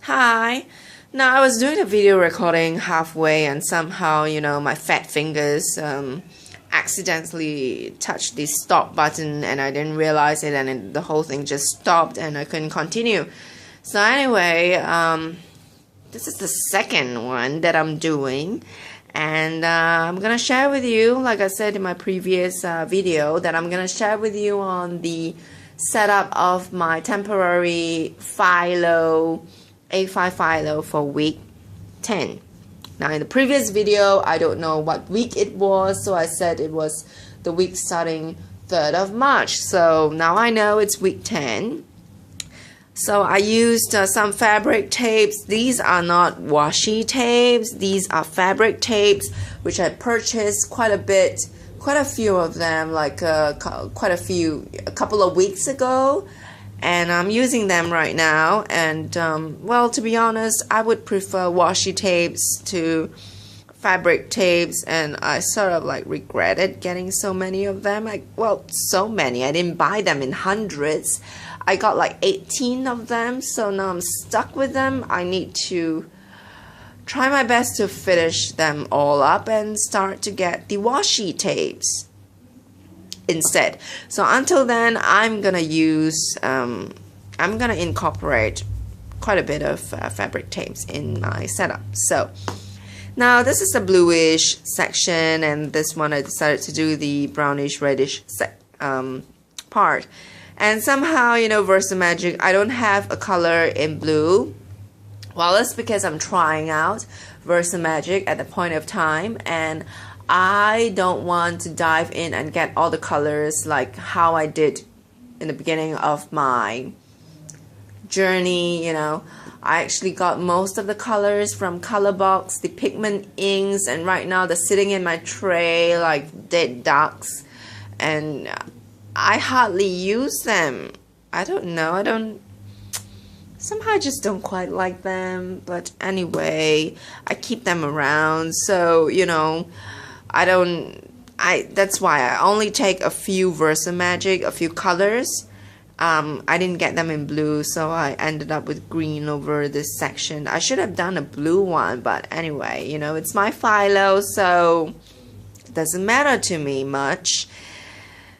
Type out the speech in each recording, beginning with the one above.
Hi. Now I was doing a video recording halfway and somehow, my fat fingers accidentally touched the stop button and I didn't realize it, and the whole thing just stopped and I couldn't continue. So anyway, this is the second one that I'm doing, and I'm gonna share with you, like I said in my previous video, that I'm gonna share with you on the setup of my temporary Filo A5 Filo for week 10. Now in the previous video, I don't know what week it was, so I said it was the week starting 3rd of March. So now I know it's week 10. So I used some fabric tapes. These are not washi tapes. These are fabric tapes, which I purchased quite a few of them, like a couple of weeks ago. And I'm using them right now. And, well, to be honest, I would prefer washi tapes to fabric tapes. And I sort of regretted getting so many of them. So many. I didn't buy them in hundreds. I got 18 of them. So now I'm stuck with them. I need to try my best to finish them all up and start to get the washi tapes instead. So until then, I'm gonna incorporate quite a bit of fabric tapes in my setup. So now this is the bluish section, and this one I decided to do the brownish reddish part. And somehow, Versamagic, I don't have a color in blue. Well, that's because I'm trying out Versamagic at the point of time, and I don't want to dive in and get all the colors like how I did in the beginning of my journey. I actually got most of the colors from Colorbox, the pigment inks, and right now they're sitting in my tray like dead ducks, and I hardly use them. I don't know, somehow I just don't quite like them, but anyway, I keep them around, so that's why I only take a few Versamagic, a few colors. I didn't get them in blue, so I ended up with green over this section. I should have done a blue one, but anyway, it's my Filo, so it doesn't matter to me much.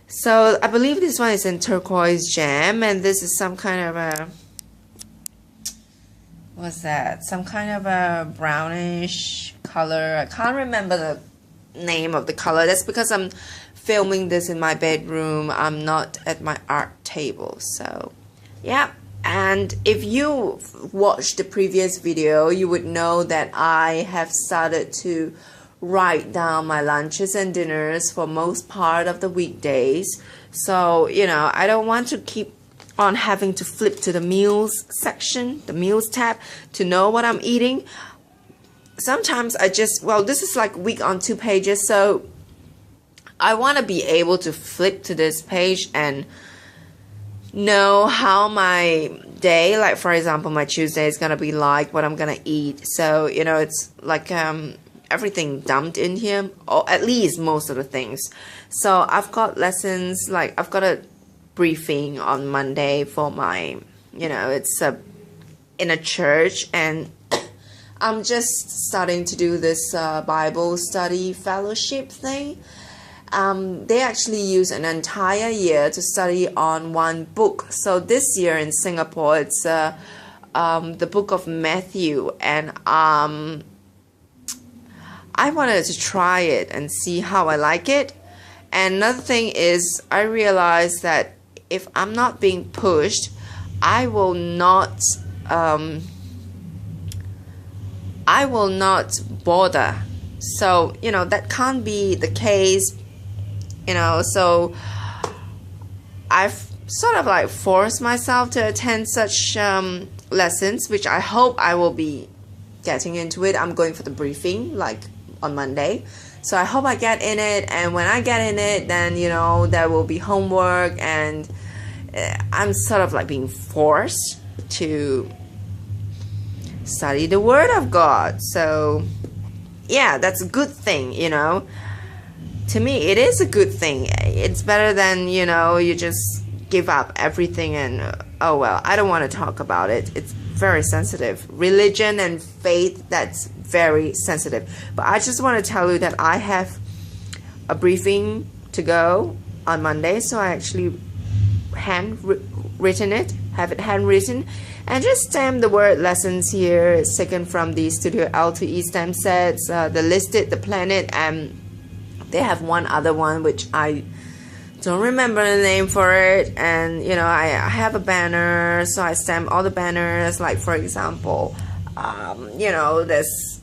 So I believe this one is in turquoise gem, and this is some kind of a, what's that? Some kind of a brownish color. I can't remember the name of the color. That's because I'm filming this in my bedroom. I'm not at my art table. So yeah, and if you watched the previous video, you would know that I have started to write down my lunches and dinners for most part of the weekdays. So I don't want to keep on having to flip to the meals section, the meals tab, to know what I'm eating. Sometimes I just, this is like week on 2 pages, so I want to be able to flip to this page and know how my day, like for example my Tuesday, is gonna be like, what I'm gonna eat. So it's like everything dumped in here, or at least most of the things. So I've got lessons, I've got a briefing on Monday for my, it's in a church, and I'm just starting to do this Bible study fellowship thing. They actually use an entire year to study on one book. So this year in Singapore, it's the book of Matthew, and I wanted to try it and see how I like it. And another thing is, I realized that if I'm not being pushed, I will not bother. So that can't be the case. So I've sort of forced myself to attend such lessons, which I hope I will be getting into it. I'm going for the briefing on Monday, so I hope I get in it, and when I get in it, then there will be homework, and I'm sort of being forced to study the Word of God. So yeah, that's a good thing. To me, it is a good thing. It's better than you just give up everything and oh well, I don't want to talk about it. It's very sensitive. Religion and faith, that's very sensitive. But I just want to tell you that I have a briefing to go on Monday, so I actually handwritten it, have it handwritten, and just stamp the word lessons here. It's taken from the Studio L to E stamp sets, the listed, the planet, and they have one other one which I don't remember the name for it. And you know, I have a banner, so I stamp all the banners. Like for example, you know, there's,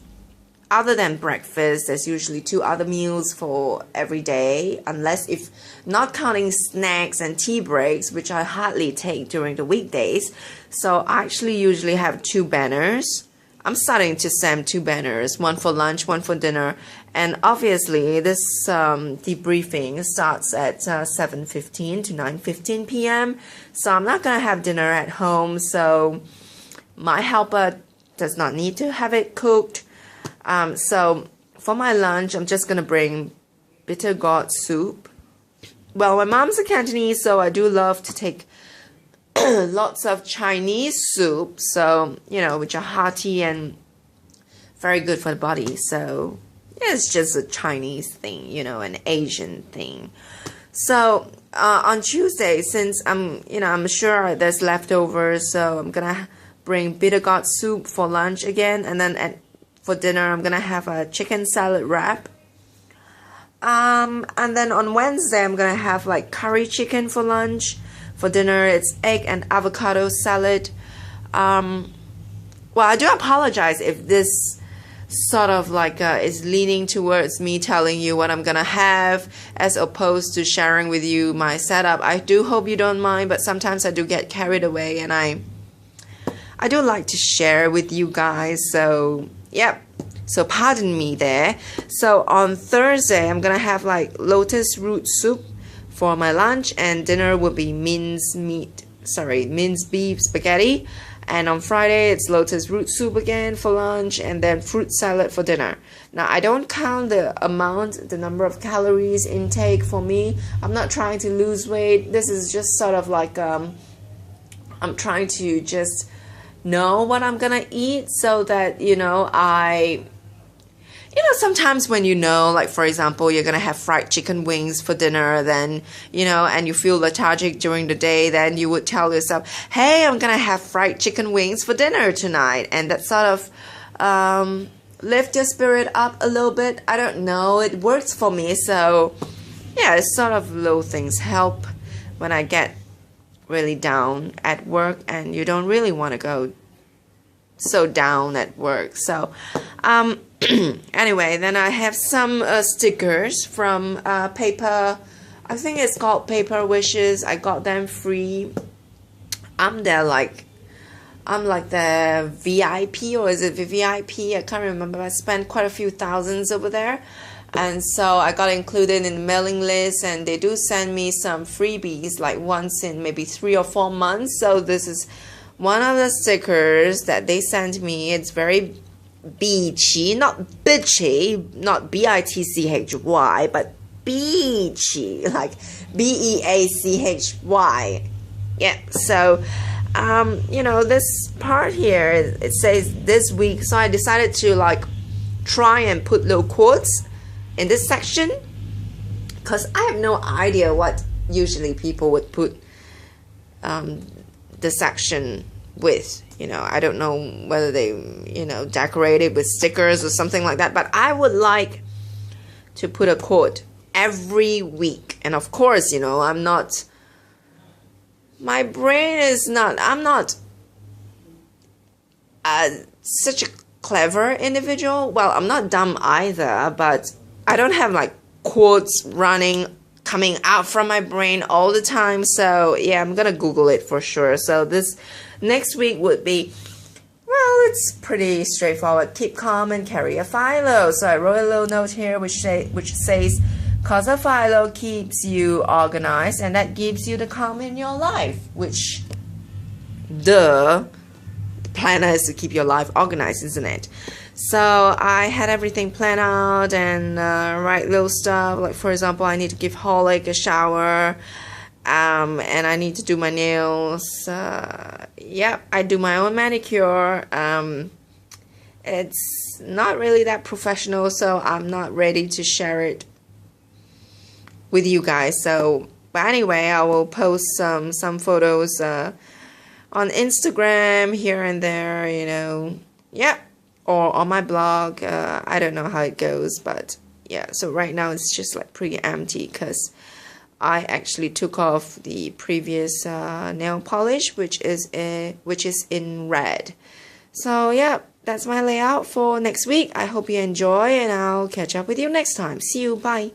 other than breakfast, there's usually 2 other meals for every day, unless, if not counting snacks and tea breaks, which I hardly take during the weekdays. So I actually usually have 2 banners. I'm starting to stamp 2 banners, one for lunch, one for dinner. And obviously this debriefing starts at 7:15 to 9:15 p.m. So I'm not gonna have dinner at home, so my helper does not need to have it cooked. So for my lunch, I'm just gonna bring bitter gourd soup. Well, my mom's a Cantonese, so I do love to take lots of Chinese soup, so you know, which are hearty and very good for the body. So yeah, it's just a Chinese thing, you know, an Asian thing. So on Tuesday, since I'm sure there's leftovers, so I'm gonna bring bitter gourd soup for lunch again, and then for dinner, I'm gonna have a chicken salad wrap. And then on Wednesday, I'm gonna have like curry chicken for lunch. For dinner, it's egg and avocado salad. Well, I do apologize if this sort of like is leaning towards me telling you what I'm gonna have, as opposed to sharing with you my setup. I do hope you don't mind, but sometimes I do get carried away, and I do like to share with you guys. So yep, so pardon me there. So on Thursday, I'm gonna have like lotus root soup for my lunch, and dinner will be minced beef spaghetti. And on Friday, it's lotus root soup again for lunch, and then fruit salad for dinner. Now, I don't count the amount, the number of calories intake for me. I'm not trying to lose weight. This is just sort of like I'm trying to just know what I'm gonna eat, so that sometimes when like for example, you're gonna have fried chicken wings for dinner, then and you feel lethargic during the day, then you would tell yourself, hey, I'm gonna have fried chicken wings for dinner tonight, and that sort of lift your spirit up a little bit. I don't know, it works for me. So yeah, it's sort of little things help when I get really down at work, and you don't really want to go so down at work. So anyway, then I have some stickers from paper, I think it's called Paper Wishes. I got them free. I'm like the VIP, or is it VIP? I can't remember. I spent quite a few thousands over there, and so I got included in the mailing list, and they do send me some freebies like once in maybe 3 or 4 months. So this is one of the stickers that they sent me. It's very beachy, not bitchy, not B-I-T-C-H-Y, but beachy, like B-E-A-C-H-Y. Yeah, so this part here, it says this week, so I decided to like try and put little quotes in this section, because I have no idea what usually people would put the section with. I don't know whether they decorate it with stickers or something like that, but I would like to put a quote every week. And of course, I'm not such a clever individual. Well, I'm not dumb either, but I don't have like quotes coming out from my brain all the time. So yeah, I'm gonna Google it for sure. So this next week would be, well, it's pretty straightforward. Keep calm and carry a Filo. So I wrote a little note here which says, cause a Filo keeps you organized, and that gives you the calm in your life, which the planner is to keep your life organized, isn't it? So I had everything planned out and write little stuff. Like for example, I need to give Holic a shower, And I need to do my nails. Yep, I do my own manicure. It's not really that professional, so I'm not ready to share it with you guys. So, but anyway, I will post some photos on Instagram here and there, you know. Yep, or on my blog. I don't know how it goes, but yeah. So right now it's just like pretty empty because I actually took off the previous nail polish, which is in red. So yeah, that's my layout for next week. I hope you enjoy, and I'll catch up with you next time. See you. Bye.